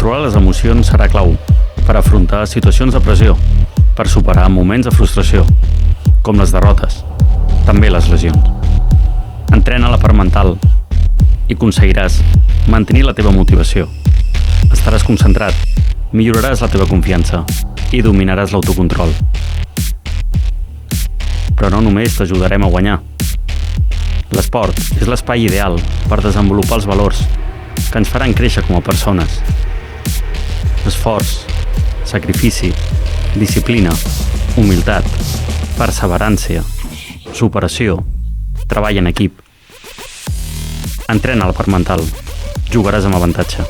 Controlar les emocions serà clau per afrontar situacions de pressió, per superar moments de frustració, com les derrotes, també les lesions. Entrena la part mental i aconseguiràs mantenir la teva motivació. Estaràs concentrat, milloraràs la teva confiança i dominaràs l'autocontrol. Però no només t'ajudarem a guanyar. L'esport és l'espai ideal per desenvolupar els valors que ens faran créixer com a persones. Esforç, sacrifici, disciplina, humilitat, perseverància, superació, treball en equip. Entrena la part mental. Jugaràs amb avantatge.